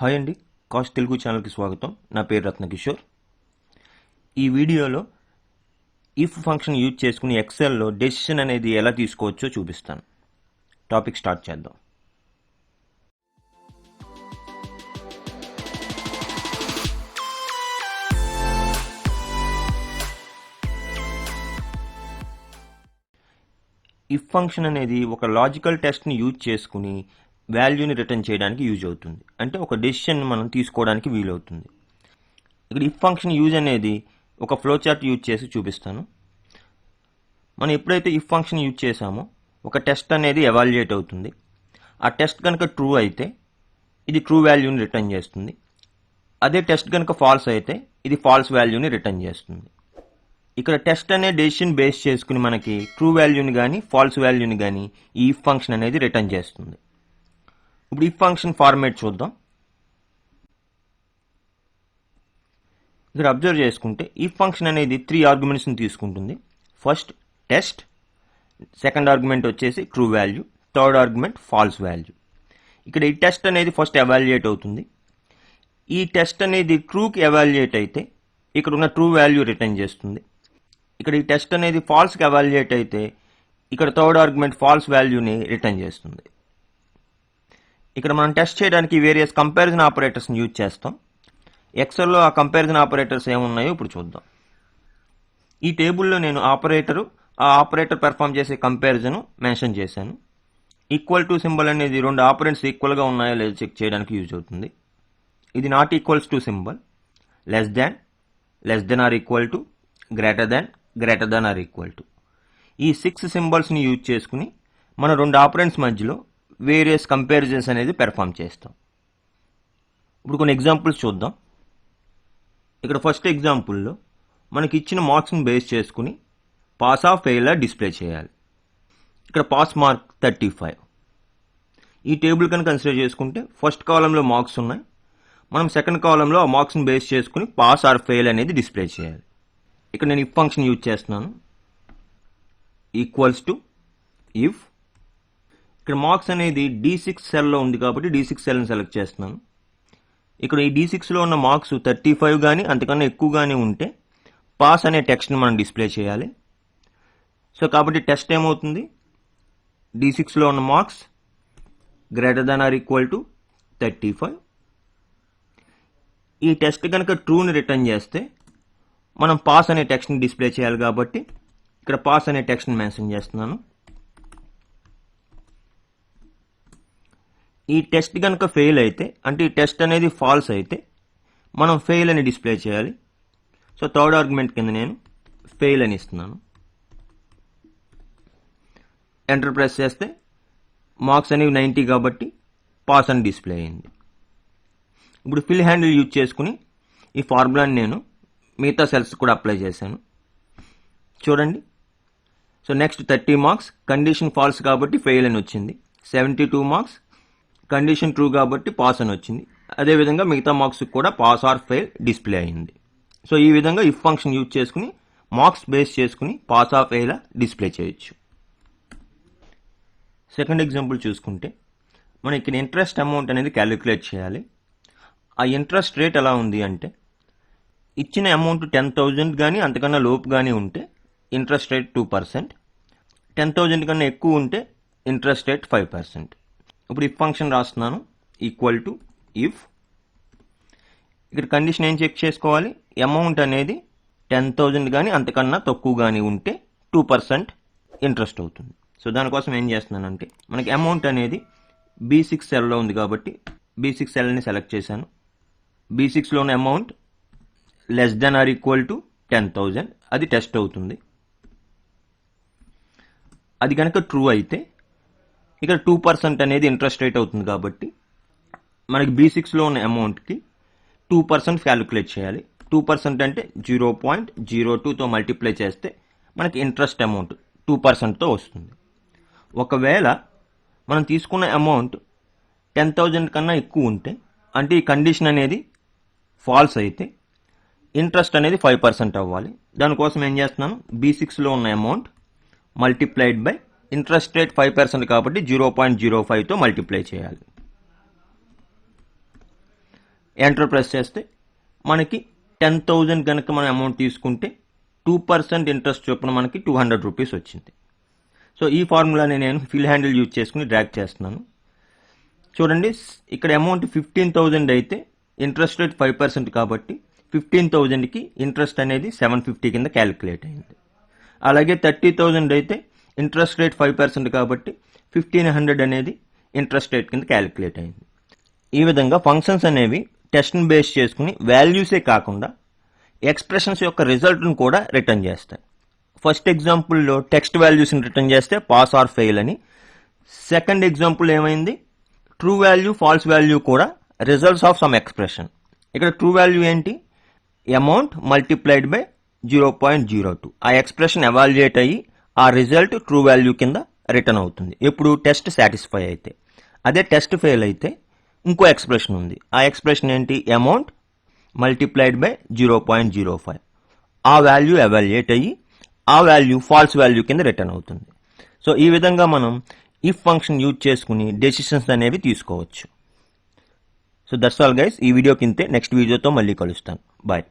Hi అండి, cost Telugu ఛానల్కి స్వాగతం. నా పేరు రత్నకిషోర్. ఈ వీడియోలో ఇఫ్ ఫంక్షన్ యూజ్ చేసుకుని ఎక్సెల్లో డెసిషన్ అనేది ఎలా తీసుకోవచ్చో చూపిస్తాను. టాపిక్ స్టార్ట్ చేద్దాం. ఇఫ్ ఫంక్షన్ అనేది ఒక లాజికల్ టెస్ట్ని యూజ్ చేసుకుని వాల్యూని రిటర్న్ చేయడానికి యూజ్ అవుతుంది. అంటే ఒక డెసిషన్ మనం తీసుకోవడానికి వీలవుతుంది. ఇక్కడ ఇఫ్ ఫంక్షన్ యూజ్ అనేది ఒక ఫ్లో చార్ట్ యూజ్ చేసి చూపిస్తాను. మనం ఎప్పుడైతే ఇఫ్ ఫంక్షన్ యూజ్ చేసామో ఒక టెస్ట్ అనేది ఎవాల్యుయేట్ అవుతుంది. ఆ టెస్ట్ కనుక ట్రూ అయితే ఇది ట్రూ వాల్యూని రిటర్న్ చేస్తుంది. అదే టెస్ట్ కనుక ఫాల్స్ అయితే ఇది ఫాల్స్ వాల్యూని రిటర్న్ చేస్తుంది. ఇక్కడ టెస్ట్ అనే డెసిషన్ బేస్ చేసుకుని మనకి ట్రూ వాల్యూని కానీ ఫాల్స్ వాల్యూని కానీ ఈ ఇఫ్ ఫంక్షన్ అనేది రిటర్న్ చేస్తుంది. ఇప్పుడు ఇఫ్ ఫంక్షన్ ఫార్మేట్ చూద్దాం. ఇక్కడ అబ్జర్వ్ చేసుకుంటే ఇఫ్ ఫంక్షన్ అనేది 3 ఆర్గ్యుమెంట్స్ని తీసుకుంటుంది. ఫస్ట్ టెస్ట్, సెకండ్ ఆర్గ్యుమెంట్ వచ్చేసి true value, third argument falls value. ఇక్కడ ఈ టెస్ట్ అనేది ఫస్ట్ ఎవాల్యుయేట్ అవుతుంది. ఈ టెస్ట్ అనేది ట్రూకి ఎవాల్యుయేట్ అయితే ఇక్కడ ఉన్న ట్రూ వాల్యూ రిటర్న్ చేస్తుంది. ఇక్కడ ఈ టెస్ట్ అనేది ఫాల్స్కి ఎవాల్యుయేట్ అయితే ఇక్కడ థర్డ్ ఆర్గ్యుమెంట్ ఫాల్స్ వాల్యూని రిటర్న్ చేస్తుంది. ఇక్కడ మనం టెస్ట్ చేయడానికి వేరియస్ కంపారిజన్ ఆపరేటర్స్ని యూజ్ చేస్తాం. ఎక్సెల్లో ఆ కంపారిజన్ ఆపరేటర్స్ ఏమున్నాయో ఇప్పుడు చూద్దాం. ఈ టేబుల్లో నేను ఆ ఆపరేటర్ పెర్ఫామ్ చేసే కంపారిజన్ మెన్షన్ చేశాను. ఈక్వల్ టు సింబల్ అనేది 2 ఆపరెంట్స్ ఈక్వల్గా ఉన్నాయో లేదో చెక్ చేయడానికి యూజ్ అవుతుంది. ఇది not equals to symbol, less than or equal to, greater than or equal to. ఈ 6 సింబల్స్ని యూజ్ చేసుకుని మనం 2 ఆపరెంట్స్ మధ్యలో వేరియస్ కంపారిజన్స్ అనేది పెర్ఫామ్ చేస్తాం. ఇప్పుడు కొన్ని ఎగ్జాంపుల్స్ చూద్దాం. ఇక్కడ ఫస్ట్ ఎగ్జాంపుల్లో మనకి ఇచ్చిన మార్క్స్ని బేస్ చేసుకుని పాస్ ఆఫ్ ఫెయిల్ డిస్ప్లే చేయాలి. ఇక్కడ పాస్ మార్క్ 35. ఈ టేబుల్ కనుక కన్సిడర్ చేసుకుంటే ఫస్ట్ కాలంలో మార్క్స్ ఉన్నాయి. మనం సెకండ్ కాలంలో ఆ మార్క్స్ని బేస్ చేసుకుని పాస్ ఆర్ ఫెయిల్ అనేది డిస్ప్లే చేయాలి. ఇక్కడ నేను ఇఫ్ ఫంక్షన్ యూజ్ చేస్తున్నాను. ఈక్వల్స్ టు ఇఫ్, ఇక్కడ మార్క్స్ అనేది D6 సెల్లో ఉంది కాబట్టి D6 సెల్ని సెలెక్ట్ చేస్తున్నాను. ఇక్కడ ఈ D6లో ఉన్న మార్క్స్ 35 కానీ అంతకన్నా ఎక్కువ కానీ ఉంటే పాస్ అనే టెక్స్ట్ని మనం డిస్ప్లే చేయాలి. సో కాబట్టి టెస్ట్ ఏమవుతుంది, D6లో ఉన్న marks greater than or equal to 35. ఈ టెస్ట్ కనుక ట్రూని రిటర్న్ చేస్తే మనం పాస్ అనే టెక్స్ట్ని డిస్ప్లే చేయాలి కాబట్టి ఇక్కడ పాస్ అనే టెక్స్ట్ని మెన్షన్ చేస్తున్నాను. ఈ టెస్ట్ కనుక ఫెయిల్ అయితే, అంటే ఈ టెస్ట్ అనేది ఫాల్స్ అయితే మనం ఫెయిల్ అని డిస్ప్లే చేయాలి. సో థర్డ్ ఆర్గ్యుమెంట్ కింద నేను ఫెయిల్ అని ఇస్తున్నాను. ఎంటర్ ప్రెస్ చేస్తే మార్క్స్ అనేవి 90 కాబట్టి పాస్ అని డిస్ప్లే అయింది. ఇప్పుడు ఫిల్ హ్యాండిల్ యూజ్ చేసుకుని ఈ ఫార్ములాని నేను మిగతా సెల్స్ కూడా అప్లై చేశాను. చూడండి. So next 30 marks condition false కాబట్టి ఫెయిల్ అని వచ్చింది. 72 మార్క్స్ కండిషన్ ట్రూ కాబట్టి పాస్ అని వచ్చింది. అదేవిధంగా మిగతా మార్క్స్ కూడా పాస్ ఆర్ ఫెయిల్ డిస్ప్లే అయింది. సో ఈ విధంగా ఇఫ్ ఫంక్షన్ యూజ్ చేసుకుని మార్క్స్ బేస్ చేసుకుని పాస్ ఆర్ ఫెయిల్ డిస్ప్లే చేయొచ్చు. సెకండ్ ఎగ్జాంపుల్ చూసుకుంటే మనం ఇక్కడ ఇంట్రెస్ట్ అమౌంట్ అనేది క్యాలిక్యులేట్ చేయాలి. ఆ ఇంట్రెస్ట్ రేట్ ఎలా ఉంది అంటే, ఇచ్చిన అమౌంట్ 10,000 కానీ అంతకన్నా లోపు కానీ ఉంటే ఇంట్రెస్ట్ రేట్ 2%, 10,000 కన్నా ఎక్కువ ఉంటే ఇంట్రెస్ట్ రేట్ 5%. ఇప్పుడు ఇఫ్ ఫంక్షన్ రాస్తున్నాను. ఈక్వల్ టు ఇఫ్, ఇక్కడ కండిషన్ ఏం చెక్ చేసుకోవాలి, అమౌంట్ అనేది 10,000 కానీ అంతకన్నా తక్కువ కానీ ఉంటే 2% ఇంట్రెస్ట్ అవుతుంది. సో దానికోసం ఏం చేస్తున్నానంటే, మనకి అమౌంట్ అనేది B6 సెల్లో ఉంది కాబట్టి B6 సెల్ని సెలెక్ట్ చేశాను. B6లో ఉన్న amount less than or equal to 10,000, అది టెస్ట్ అవుతుంది. అది కనుక ట్రూ అయితే ఇక్కడ 2% అనేది ఇంట్రెస్ట్ రేట్ అవుతుంది కాబట్టి మనకి B6లో ఉన్న అమౌంట్కి 2% క్యాలిక్యులేట్ చేయాలి. 2% అంటే 0.02తో మల్టిప్లై చేస్తే మనకి ఇంట్రెస్ట్ అమౌంట్ 2%తో వస్తుంది. ఒకవేళ మనం తీసుకున్న అమౌంట్ 10,000 కన్నా ఎక్కువ ఉంటే, అంటే ఈ కండిషన్ అనేది ఫాల్స్ అయితే ఇంట్రెస్ట్ అనేది 5% అవ్వాలి. దానికోసం ఏం చేస్తున్నాను, B6లో ఉన్న amount multiplied by interest rate 5% కాబట్టి 0.05తో మల్టిప్లై చేయాలి. ఎంటర్ ప్రెస్ చేస్తే మనకి 10,000 కనుక మనం అమౌంట్ తీసుకుంటే 2% ఇంట్రెస్ట్ చొప్పున మనకి 200 రూపీస్ వచ్చింది. సో ఈ ఫార్ములాని నేను ఫిల్ హ్యాండిల్ యూజ్ చేసుకుని డ్రాగ్ చేస్తున్నాను. చూడండి, ఇక్కడ అమౌంట్ 15,000 అయితే ఇంట్రెస్ట్ రేట్ 5% కాబట్టి 15,000కి ఇంట్రెస్ట్ అనేది 750 కింద క్యాలిక్యులేట్ అయింది. అలాగే 30,000 అయితే ఇంట్రెస్ట్ రేట్ 5% కాబట్టి 1,500 అనేది ఇంట్రెస్ట్ రేట్ కింద క్యాలిక్యులేట్ అయింది. ఈ విధంగా ఫంక్షన్స్ అనేవి టెస్ట్ని బేస్ చేసుకుని వాల్యూసే కాకుండా ఎక్స్ప్రెషన్స్ యొక్క రిజల్ట్ను కూడా రిటర్న్ చేస్తాయి. ఫస్ట్ ఎగ్జాంపుల్లో టెక్స్ట్ వాల్యూస్ని రిటర్న్ చేస్తే పాస్ ఆర్ ఫెయిల్ అని. సెకండ్ ఎగ్జాంపుల్ ఏమైంది, ట్రూ వాల్యూ ఫాల్స్ వాల్యూ కూడా రిజల్ట్స్ ఆఫ్ సమ్ ఎక్స్ప్రెషన్. ఇక్కడ ట్రూ వాల్యూ ఏంటి, అమౌంట్ మల్టిప్లైడ్ బై 0.02. ఆ ఎక్స్ప్రెషన్ ఎవాల్యుయేట్ అయ్యి ఆ రిజల్ట్ ట్రూ వాల్యూ కింద రిటర్న్ అవుతుంది ఎప్పుడు టెస్ట్ సాటిస్ఫై అయితే. అదే టెస్ట్ ఫెయిల్ అయితే ఇంకో ఎక్స్ప్రెషన్ ఉంది. ఆ ఎక్స్ప్రెషన్ ఏంటి, అమౌంట్ మల్టిప్లైడ్ బై 0.05. ఆ వాల్యూ ఎవాల్యుయేట్ అయ్యి ఆ వాల్యూ ఫాల్స్ వాల్యూ కింద రిటర్న్ అవుతుంది. సో ఈ విధంగా మనం ఇఫ్ ఫంక్షన్ యూజ్ చేసుకుని డెసిషన్స్ అనేవి తీసుకోవచ్చు. సో దట్స్ ఆల్ గైస్, ఈ వీడియో కింతే. నెక్స్ట్ వీడియోతో మళ్ళీ కలుస్తాను. బాయ్.